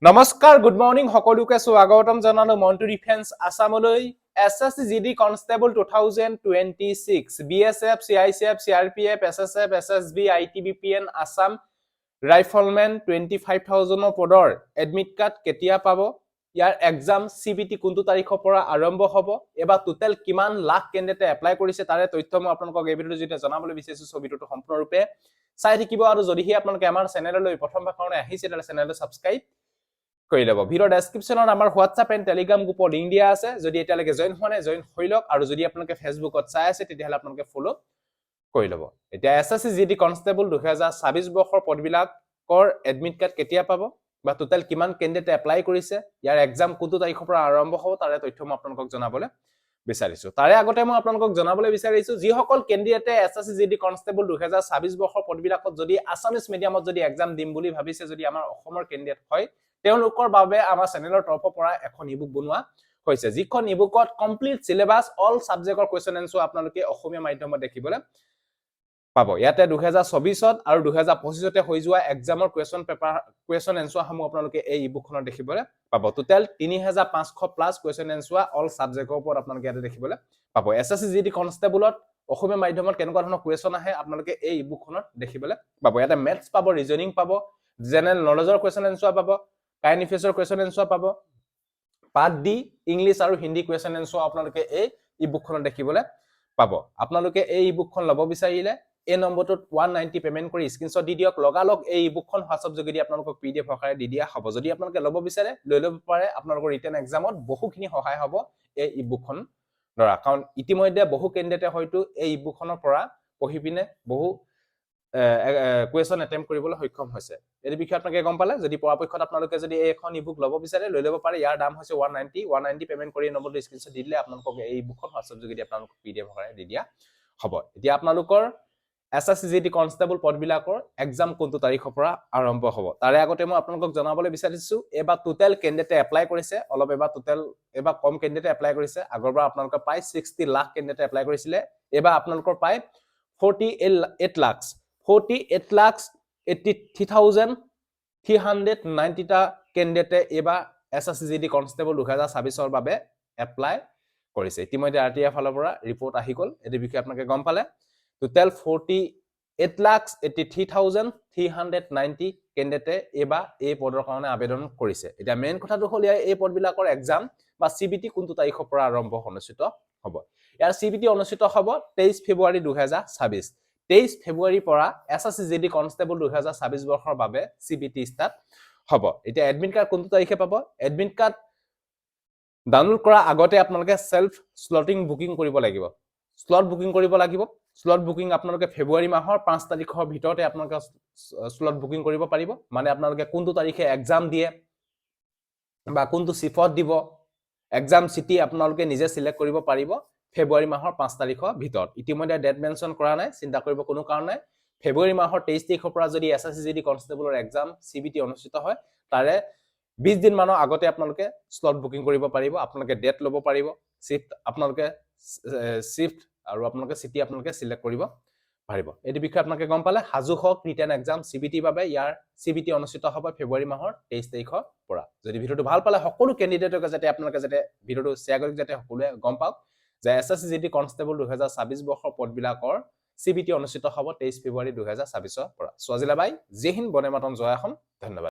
নমস্কাৰ good morning সকলোকে স্বাগতম জনালো মন্টু ডিফেন্স আসামলৈ SSC GD constable 2026 BSF CISF CRPF SSF SSB আইটিবিপিএন আসাম ৰাইফলমেন 25000 পদৰ এডমিট কাৰ্ড কেতিয়া পাব ইয়াৰ এক্সাম সিবিটি কোনটো তাৰিখৰ পৰা আৰম্ভ হ'ব এবা টোটাল কিমান লাখ কেণ্ডিডেটে এপ্লাই কৰিছে তাৰে তথ্য মই আপোনালোকক এই ভিডিঅ'টো যেতিয়া জনাবলৈ বিচাৰিছো সো ভিডিঅ'টো সম্পূৰ্ণৰূপে চাই থাকিব আৰু যদিহে আপোনালোকে আমাৰ চেনেললৈ প্ৰথমবাৰ কাৰণে আহিছে তেতিয়াহ'লে চেনেলটো সাবস্ক্ৰাইব কৰি লব ভিডিও ডেসক্ৰিপচনত আমাৰ হোৱাটছআপ এণ্ড টেলিগ্ৰাম গ্ৰুপৰ লিংক দিয়া আছে যদি এতিয়ালৈকে জয়েন হোৱা নাই জয়েন হৈ লওক আৰু যদি আপোনালোকে ফেসবুকত চাই আছে তেতিয়াহ'লে আপোনালোকে ফলো কৰি লব এতিয়া এছএছচি জিডি কনষ্টেবল 2026 বৰ্ষৰ পদবিলাকৰ এডমিট কাৰ্ড কেতিয়া পাব বা টোটাল কিমান কেণ্ডিডেটে এপ্লাই কৰিছে ইয়াৰ এক্সাম কোনটো তাৰিখৰ পৰা আৰম্ভ হ'ব তাৰে তথ্য মই আপোনালোকক জনাবলৈ বিচাৰিছো তাৰে আগতে মই আপোনালোকক জনাবলৈ বিচাৰিছো যিসকল কেণ্ডিডেটে এছএছচি জিডি কনষ্টেবল 2026 বৰ্ষৰ পদবিলাকত যদি আসামিজ মিডিয়ামত যদি এক্সাম দিম বুলি ভাবিছে যদি আমাৰ অসমৰ কেণ্ডিডেট হয় তেওঁলোকৰ বাবে আমাৰ চেনেলৰ তৰফৰ পৰা এখন ইবুক বনোৱা হৈছে যিখন ইবুকত কমপ্লিট সিলেবাস অল সাবজেক্টৰ কোৱেশ্চন এনসাৰ আপোনালোকে অসমীয়া মাধ্যমত দেখিবলৈ পাব ইয়াতে 2024ত আৰু 2025তে হৈ যোৱা এক্সামৰ কোৱেশ্চন এনসাৰ সমূহ আপোনালোকে এই ইবুকখনত দেখিবলৈ পাব total 3500 plus question answer all সাবজেক্টৰ ওপৰত আপোনালোকে ইয়াতে দেখিবলৈ পাব এছএছচি জিডি কনষ্টেবলত অসমীয়া মাধ্যমত কেনেকুৱা ধৰণৰ কোৱেশ্চন আহে আপোনালোকে এই ইবুকখনত দেখিবলৈ পাব ইয়াতে ম্যাথছ পাব ৰিজনিং পাব জেনাৰেল নলেজৰ কোৱেশ্চন এনসাৰ পাব কাইণ্ড এফেয়াৰ্ছৰ কোৱেশ্চন এনসাৰ পাব পাৰ্ট ডি ইংলিশ আৰু হিন্দী কোৱেশ্চন এনসাৰ আপোনালোকে এই ইবুকখনত দেখিবলৈ পাব আপোনালোকে এই ইবুকখন ল'ব বিচাৰিলে এই নম্বৰটোত 190 পেমেন্ট কৰি স্ক্ৰিনশ্বট দি দিয়ক লগালগ এই ইবুকখন হোৱাটছআপ যোগেদি আপোনালোকক পিডিএফ আকাৰে দি দিয়া হ'ব যদি আপোনালোকে ল'ব বিচাৰে লৈ ল'ব পাৰে আপোনালোকৰ ৰিটেন এক্সামত বহুখিনি সহায় হ'ব এই ইবুকখন ধৰা কাৰণ ইতিমধ্যে বহু কেণ্ডিডেটে হয়তো এই ইবুকখনৰ পৰা পঢ়ি পিনে বহু কোৱেশ্চন এটেম্প কৰিবলৈ সক্ষম হৈছে এই বিষয়ে আপোনালোকে গম পালে যদি পৰাপক্ষত আপোনালোকে যদি এখন ইবুক ল'ব বিচাৰে লৈ ল'ব পাৰে ইয়াৰ দাম হৈছে 190 পেমেন্ট কৰি নম্বৰটো স্ক্ৰিনশ্বট দি দিলে আপোনালোকক এই ইবুকখন হোৱাটছআপ যোগেদি আপোনালোকক পিডিএফ আকাৰে দি দিয়া হ'ব এতিয়া আপোনালোকৰ এছএছচি জিডি কনষ্টেবল পদবিলাকৰ এক্সাম কোনটো তাৰিখৰ পৰা আৰম্ভ হ'ব তাৰে আগতে মই আপোনালোকক জনাবলৈ বিচাৰিছো এবা টোটাল কেণ্ডিডেটে এপ্লাই কৰিছে অলপ এবা কম কেণ্ডিডেটে এপ্লাই কৰিছে আগৰবাৰ আপোনালোকৰ প্ৰায় 60 লাখ কেণ্ডিডেটে এপ্লাই কৰিছিলে এবা আপোনালোকৰ প্ৰায় 48 লাখ 48,83,390 টা কেণ্ডিডেটে এবাৰ এছএছচি জিডি কনষ্টেবল 2026 ৰ বাবে এপ্লাই কৰিছে ইতিমধ্যে আৰটিএফ ফালৰ পৰা ৰিপৰ্ট আহি গল এই বিষয়ে আপোনালোকে গম পালে টোটাল 48,83,390 কেণ্ডিডেটে এবাৰ এই পদৰ কাৰণে আবেদন কৰিছে এতিয়া মেইন কথাটো হ'ল এই পদবিলাকৰ এক্সাম বা সিবিটি কোনটো তাৰিখৰ পৰা আৰম্ভ অনুষ্ঠিত হ'ব ইয়াৰ সিবিটি অনুষ্ঠিত হ'ব 23 ফেব্ৰুৱাৰী 2026 23 ফেব্ৰুৱাৰীৰ পৰা এছএছচি জিডি কনষ্টেবল 2026 বৰ্ষৰ বাবে সিবিটি ষ্টাৰ্ট হ'ব এতিয়া এডমিট কাৰ্ড কোনটো তাৰিখে পাব এডমিট কাৰ্ড ডাউনলোড কৰা আগতে আপোনালোকে সেলফ স্লটিং বুকিং কৰিব লাগিব স্লট বুকিং কৰিব লাগিব স্লট বুকিং আপোনালোকে ফেব্ৰুৱাৰী মাহৰ 5 তাৰিখৰ ভিতৰতে আপোনালোকে স্লট বুকিং কৰিব পাৰিব মানে আপোনালোকে কোনটো তাৰিখে এক্সাম দিয়ে বা কোনটো সিফত দিব এক্সাম সিটি আপোনালোকে নিজে সিলেক্ট কৰিব পাৰিব ফেব্ৰুৱাৰী মাহৰ 5 তাৰিখৰ ভিতৰত ইতিমধ্যে ডেট মেনশন কৰা নাই চিন্তা কৰিব কোনো কাৰণ নাই ফেব্ৰুৱাৰী মাহৰ 23 তাৰিখৰ পৰা যদি এছএছচি জিডি কনষ্টেবলৰ এক্সাম সিবিটি অনুষ্ঠিত হয় তাৰে 20 দিন মানৰ আগতে আপোনালোকে স্লট বুকিং কৰিব পাৰিব আপোনালোকে ডেট ল'ব পাৰিব শিফট আপোনালোকে শিফট আৰু আপোনালোকে সিটি আপোনালোকে সিলেক্ট কৰিব পাৰিব এই বিষয়ে আপোনালোকে গম পালে হাজু হক ৰিটেন এক্সাম সিবিটি বাবে ইয়াৰ সিবিটি অনুষ্ঠিত হ'ব ফেব্ৰুৱাৰী মাহৰ 23 তাৰিখৰ পৰা যদি ভিডিওটো ভাল পালে সকলো কেণ্ডিডেটক যাতে আপোনালোকে যাতে ভিডিওটো শেয়াৰ কৰি যাতে সকলোৱে গম পাওক যে এছএছচি জিডি কনষ্টেবল 2026 বৰ্ষৰ পদবিলাকৰ সিবিটি অনুষ্ঠিত হ'ব 23 ফেব্ৰুৱাৰী 2026 ৰ পৰা সোৱাজিলা বাই জয় হিন্দ বন্দে মাতৰম জয় অসম ধন্যবাদ